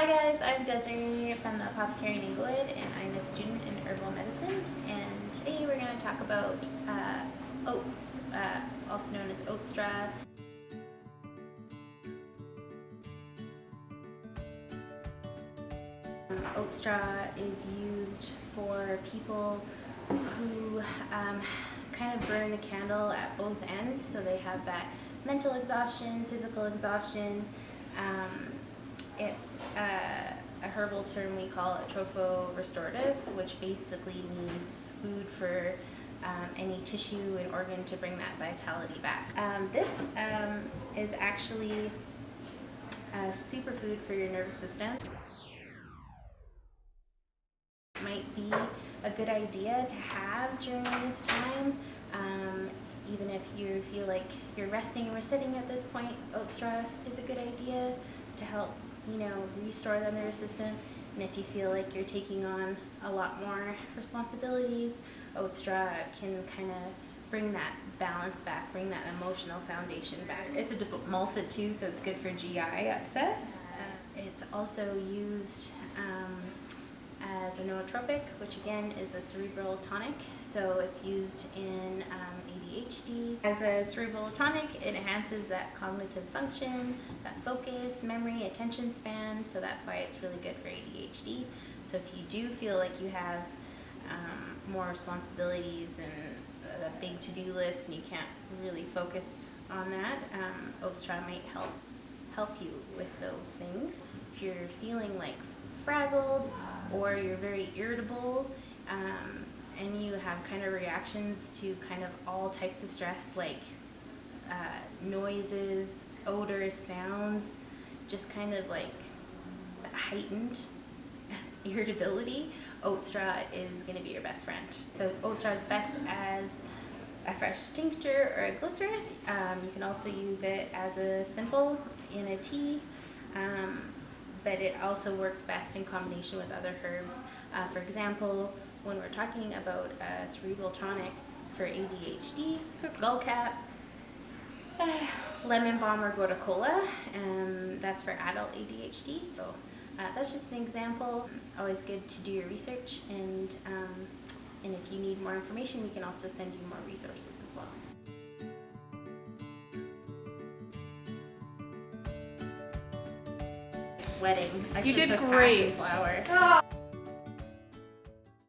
Hi guys, I'm Desiree from the Apothecary in Inglewood, and I'm a student in herbal medicine. And today we're going to talk about oats, also known as Oatstraw. Oatstraw is used for people who kind of burn the candle at both ends, so they have that mental exhaustion, physical exhaustion. It's a herbal term, we call it tropho-restorative, which basically means food for any tissue and organ to bring that vitality back. This is actually a superfood for your nervous system. Might be a good idea to have during this time. Even if you feel like you're resting and resetting at this point, Oatstraw is a good idea to help, restore the nervous system. And if you feel like you're taking on a lot more responsibilities, Oatstraw can kind of bring that balance back, bring that emotional foundation back. It's a demulcent too, so it's good for GI upset. It's also used as a nootropic, which again is a cerebral tonic, so it's used in ADHD. As a cerebral tonic, it enhances that cognitive function, that focus, memory, attention span, so that's why it's really good for ADHD. So if you do feel like you have more responsibilities and a big to-do list and you can't really focus on that, Oatstraw might help you with those things. If you're feeling like frazzled or you're very irritable and you have kind of reactions to kind of all types of stress, like noises, odors, sounds, just kind of like heightened irritability, Oatstraw is going to be your best friend. So Oatstraw is best as a fresh tincture or a glycerate. You can also use it as a simple in a tea. But it also works best in combination with other herbs. For example, when we're talking about a cerebral tonic for ADHD, skullcap, lemon balm or gotu kola, that's for adult ADHD. So that's just an example. Always good to do your research, and if you need more information, we can also send you more resources as well. Sweating. You did great. Passion flower.